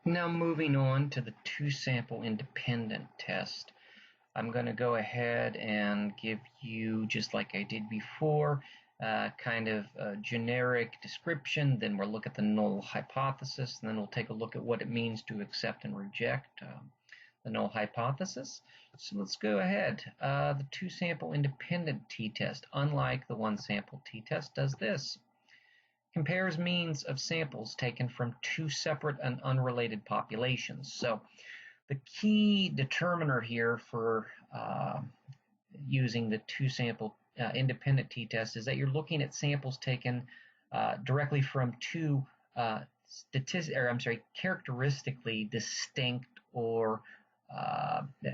Now moving on to the two-sample independent test. I'm going to go ahead and give you, just like I did before, kind of a generic description. Then we'll look at the null hypothesis, and then we'll take a look at what it means to accept and reject the null hypothesis. So let's go ahead. The two-sample independent t-test, unlike the one-sample t-test, does this. Compares means of samples taken from two separate and unrelated populations. So the key determiner here for using the two-sample independent t-test is that you're looking at samples taken directly from two characteristically distinct or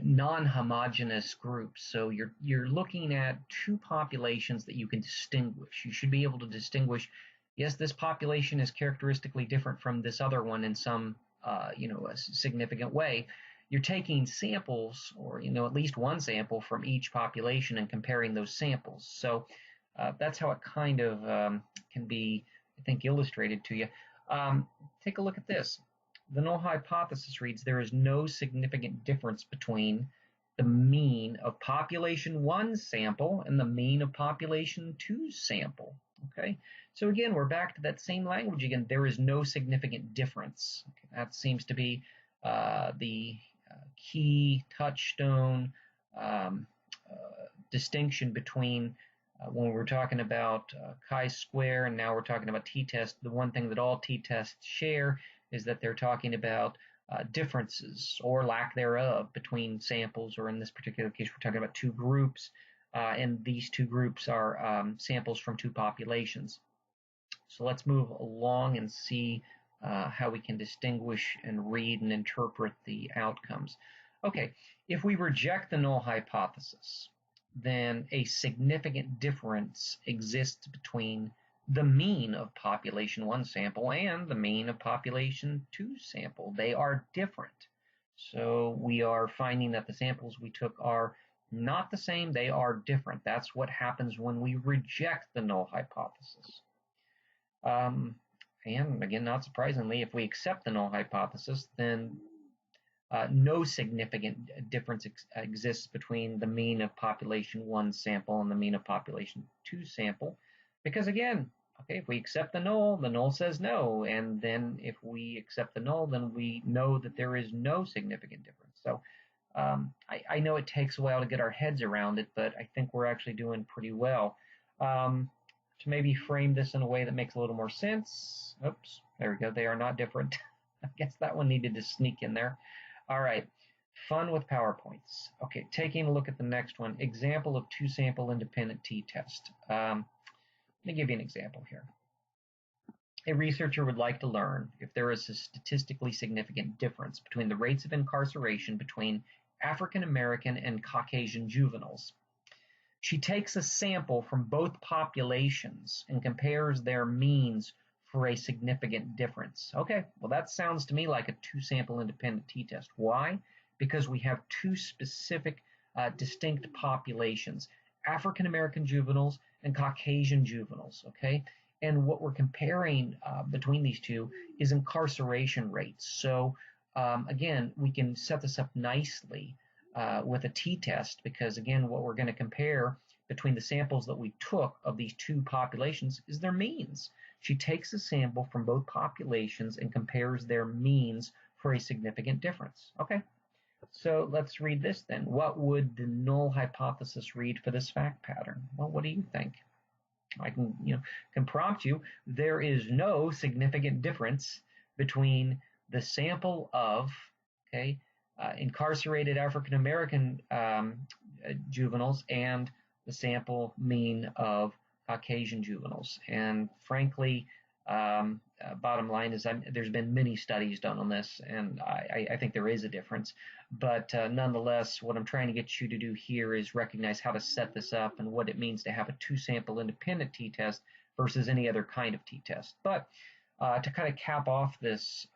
non-homogeneous groups. So you're looking at two populations that you can distinguish. You should be able to distinguish, yes, this population is characteristically different from this other one in some a significant way. You're taking samples, or at least one sample from each population and comparing those samples. So that's how it kind of can be, I think, illustrated to you. Take a look at this. The null hypothesis reads, there is no significant difference between the mean of population 1 sample and the mean of population 2 sample. Okay, so again, we're back to that same language again. There is no significant difference. Okay, that seems to be the key touchstone distinction between when we're talking about chi-square and now we're talking about t-test. The one thing that all t-tests share is that they're talking about differences or lack thereof between samples, or in this particular case, we're talking about two groups. And these two groups are samples from two populations. So let's move along and see how we can distinguish and read and interpret the outcomes. Okay, if we reject the null hypothesis, then a significant difference exists between the mean of population 1 sample and the mean of population 2 sample. They are different. So we are finding that the samples we took are not the same, they are different. That's what happens when we reject the null hypothesis. And again, not surprisingly, if we accept the null hypothesis, then no significant difference exists between the mean of population 1 sample and the mean of population 2 sample. Because again, okay, if we accept the null says no. And then if we accept the null, then we know that there is no significant difference. So I know it takes a while to get our heads around it, but I think we're actually doing pretty well. To maybe frame this in a way that makes a little more sense. Oops, there we go. They are not different. I guess that one needed to sneak in there. All right, fun with PowerPoints. Okay, taking a look at the next one, example of two-sample independent t-test. Let me give you an example here. A researcher would like to learn if there is a statistically significant difference between the rates of incarceration between African American and Caucasian juveniles. She takes a sample from both populations and compares their means for a significant difference. Okay, well, that sounds to me like a two-sample independent t-test. Why? Because we have two specific distinct populations, African American juveniles and Caucasian juveniles, okay? And what we're comparing between these two is incarceration rates. So again, we can set this up nicely with a t-test, because again, what we're going to compare between the samples that we took of these two populations is their means. She takes a sample from both populations and compares their means for a significant difference. Okay, so let's read this then. What would the null hypothesis read for this fact pattern? Well, what do you think? I can prompt you. There is no significant difference between the sample of incarcerated African American juveniles and the sample mean of Caucasian juveniles. And frankly, bottom line is there's been many studies done on this, and I think there is a difference. But nonetheless, what I'm trying to get you to do here is recognize how to set this up and what it means to have a two-sample independent t-test versus any other kind of t-test. But to kind of cap off this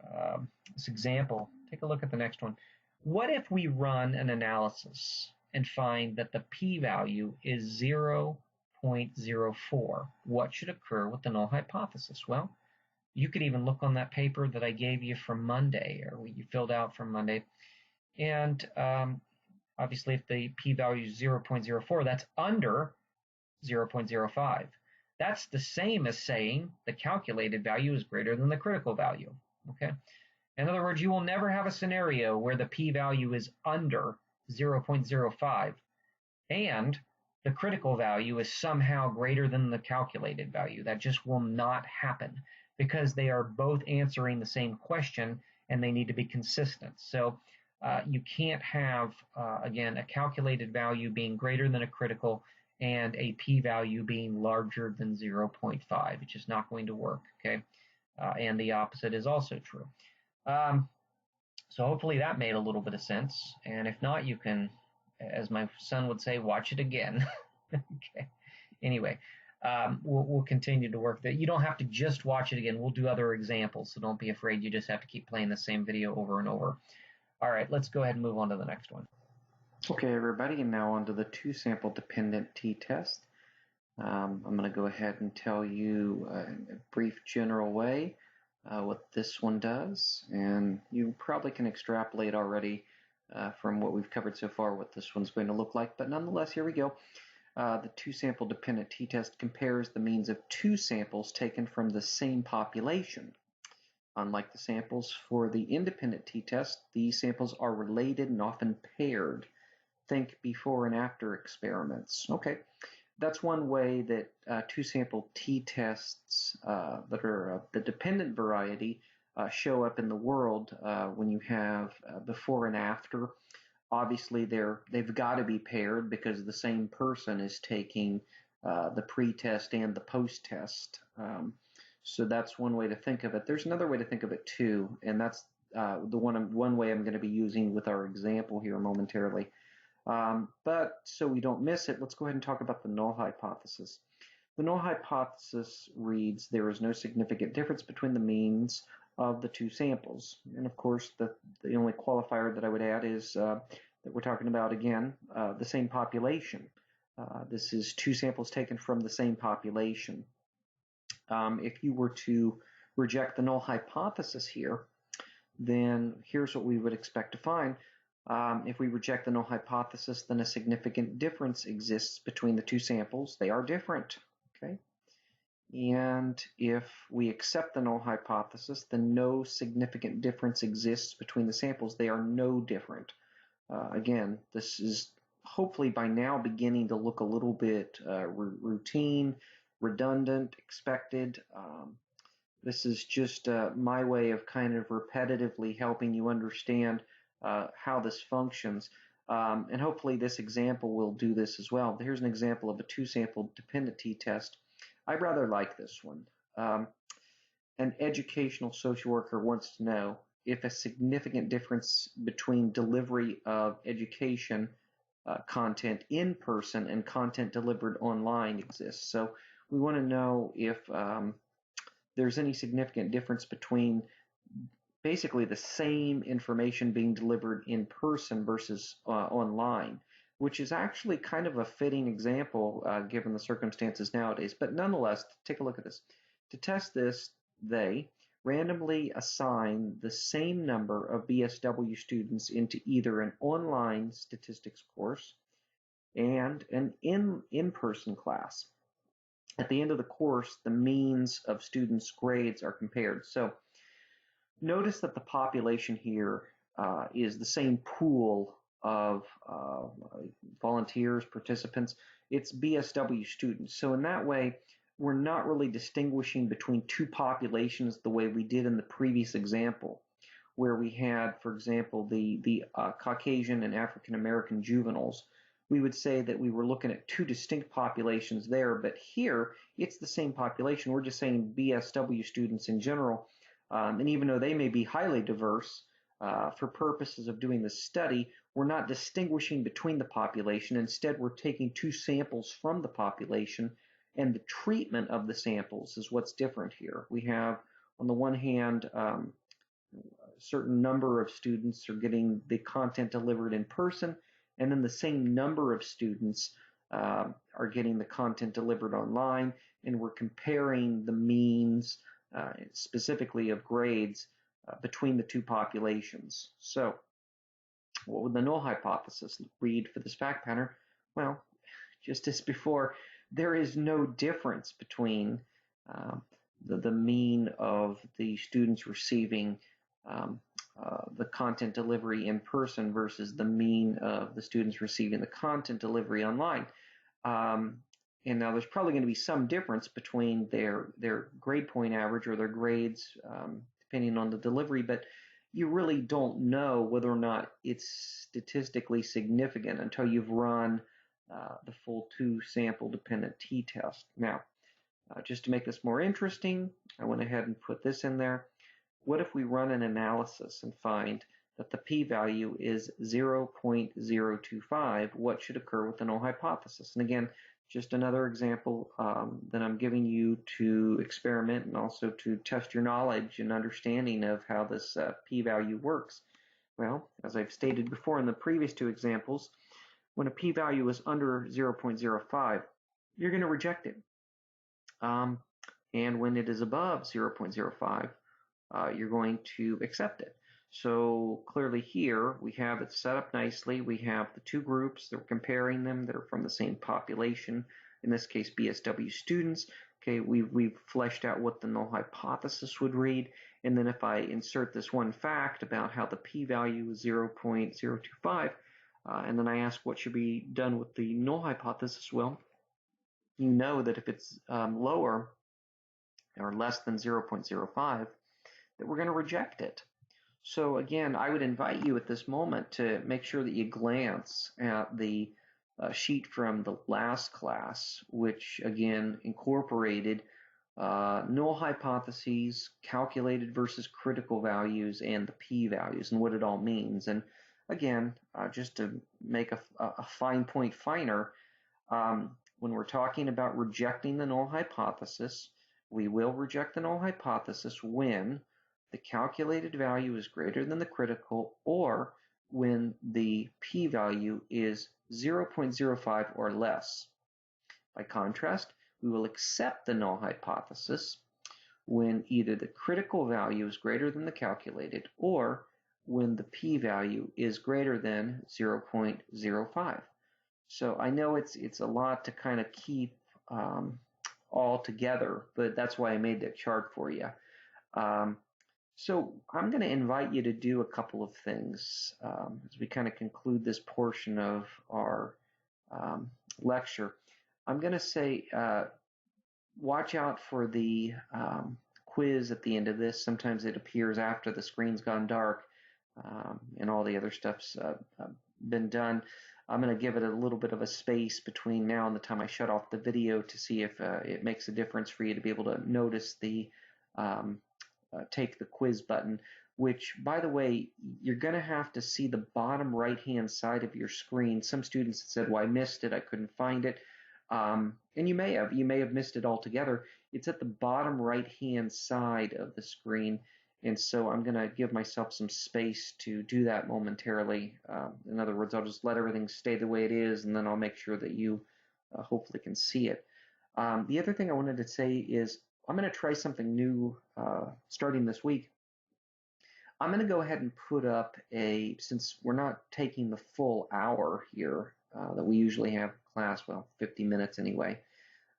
example, take a look at the next one. What if we run an analysis and find that the p-value is 0.04? What should occur with the null hypothesis? Well, You could even look on that paper that I gave you from Monday, or you filled out from Monday, and obviously if the p-value is 0.04, that's under 0.05. That's the same as saying the calculated value is greater than the critical value. Okay. In other words, you will never have a scenario where the p-value is under 0.05 and the critical value is somehow greater than the calculated value. That just will not happen because they are both answering the same question and they need to be consistent. So you can't have, again, a calculated value being greater than a critical and a p-value being larger than 0.5. It's just not going to work, okay? And the opposite is also true. So hopefully that made a little bit of sense. And if not, you can, as my son would say, watch it again. Okay. Anyway, we'll continue to work that. You don't have to just watch it again. We'll do other examples, so don't be afraid. You just have to keep playing the same video over and over. All right, let's go ahead and move on to the next one. Okay, everybody, and now on to the two-sample dependent t-test. I'm going to go ahead and tell you in a brief general way what this one does, and you probably can extrapolate already from what we've covered so far what this one's going to look like, but nonetheless, here we go. The two-sample dependent t-test compares the means of two samples taken from the same population. Unlike the samples for the independent t-test, these samples are related and often paired. Think before and after experiments. Okay, that's one way that two-sample t-tests that are the dependent variety show up in the world when you have before and after. Obviously, they've got to be paired because the same person is taking the pre-test and the post-test. So that's one way to think of it. There's another way to think of it too, and that's the one way I'm going to be using with our example here momentarily. But so we don't miss it, let's go ahead and talk about the null hypothesis. The null hypothesis reads there is no significant difference between the means of the two samples. And of course, the only qualifier that I would add is that we're talking about, again, the same population. This is two samples taken from the same population. If you were to reject the null hypothesis here, then here's what we would expect to find. If we reject the null hypothesis, then a significant difference exists between the two samples. They are different, okay? And if we accept the null hypothesis, then no significant difference exists between the samples. They are no different. Again, this is hopefully by now beginning to look a little bit routine, redundant, expected. This is just my way of kind of repetitively helping you understand how this functions. And hopefully this example will do this as well. Here's an example of a two-sample dependent t-test. I rather like this one. An educational social worker wants to know if a significant difference between delivery of education content in person and content delivered online exists. So we want to know if there's any significant difference between basically the same information being delivered in person versus online, which is actually kind of a fitting example given the circumstances nowadays. But nonetheless, take a look at this. To test this, they randomly assign the same number of BSW students into either an online statistics course and an in-person class. At the end of the course, the means of students' grades are compared. So notice that the population here is the same pool of volunteers, participants. It's BSW students. So in that way, we're not really distinguishing between two populations the way we did in the previous example, where we had, for example, the Caucasian and African American juveniles. We would say that we were looking at two distinct populations there, but here it's the same population. We're just saying BSW students in general. And even though they may be highly diverse, for purposes of doing this study, we're not distinguishing between the population. Instead, we're taking two samples from the population, and the treatment of the samples is what's different here. We have, on the one hand, a certain number of students are getting the content delivered in person, and then the same number of students are getting the content delivered online, and we're comparing the means specifically of grades between the two populations. So what would the null hypothesis read for this fact pattern? Well, just as before, there is no difference between the mean of the students receiving the content delivery in person versus the mean of the students receiving the content delivery online. And now there's probably going to be some difference between their grade point average or their grades, depending on the delivery, but you really don't know whether or not it's statistically significant until you've run the full 2-sample dependent t-test. Now, just to make this more interesting, I went ahead and put this in there. What if we run an analysis and find that the p-value is 0.025? What should occur with the null hypothesis? And again, just another example that I'm giving you to experiment and also to test your knowledge and understanding of how this p-value works. Well, as I've stated before in the previous 2 examples, when a p-value is under 0.05, you're going to reject it. And when it is above 0.05, you're going to accept it. So clearly here we have it set up nicely. We have the 2 groups that we're comparing them that are from the same population, in this case BSW students. Okay, we've fleshed out what the null hypothesis would read, and then if I insert this one fact about how the p-value is 0.025, and then I ask what should be done with the null hypothesis, well, you know that if it's lower or less than 0.05, that we're going to reject it. So again, I would invite you at this moment to make sure that you glance at the sheet from the last class, which again incorporated null hypotheses, calculated versus critical values, and the p-values and what it all means. And again, just to make a fine point finer, when we're talking about rejecting the null hypothesis, we will reject the null hypothesis when the calculated value is greater than the critical, or when the p-value is 0.05 or less. By contrast, we will accept the null hypothesis when either the critical value is greater than the calculated, or when the p-value is greater than 0.05. So I know it's a lot to kind of keep all together, but that's why I made that chart for you. So I'm going to invite you to do a couple of things as we kind of conclude this portion of our lecture. I'm going to say watch out for the quiz at the end of this. Sometimes it appears after the screen's gone dark and all the other stuff's been done. I'm going to give it a little bit of a space between now and the time I shut off the video to see if it makes a difference for you to be able to notice the take the quiz button, which, by the way, you're going to have to see the bottom right-hand side of your screen. Some students have said, well, I missed it, I couldn't find it. And you may have missed it altogether. It's at the bottom right-hand side of the screen. And so I'm going to give myself some space to do that momentarily. In other words, I'll just let everything stay the way it is, and then I'll make sure that you hopefully can see it. The other thing I wanted to say is I'm going to try something new starting this week. I'm going to go ahead and put up since we're not taking the full hour here that we usually have class, well, 50 minutes anyway,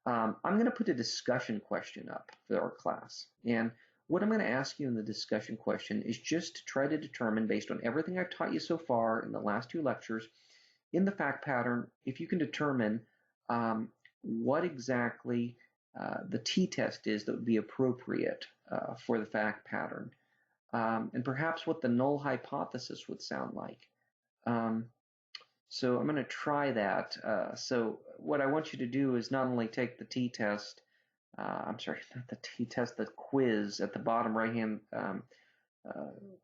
I'm going to put a discussion question up for our class. And what I'm going to ask you in the discussion question is just to try to determine, based on everything I've taught you so far in the last 2 lectures, in the fact pattern, if you can determine what exactly the t-test is that would be appropriate for the fact pattern, and perhaps what the null hypothesis would sound like. So I'm going to try that. So what I want you to do is not only take the t-test, I'm sorry, not the t-test, the quiz at the bottom right-hand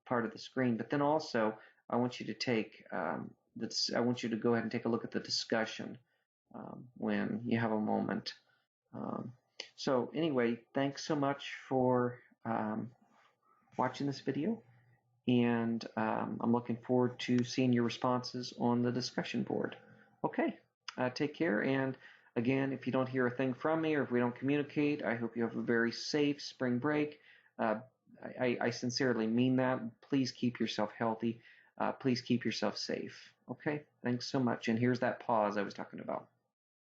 part of the screen, but then also I want you to take I want you to go ahead and take a look at the discussion when you have a moment. So anyway, thanks so much for watching this video, and I'm looking forward to seeing your responses on the discussion board. Okay, take care, and Again, if you don't hear a thing from me or if we don't communicate, I hope you have a very safe spring break. Uh, I sincerely mean that. Please keep yourself healthy. Please keep yourself safe. Okay, thanks so much. And here's that pause I was talking about.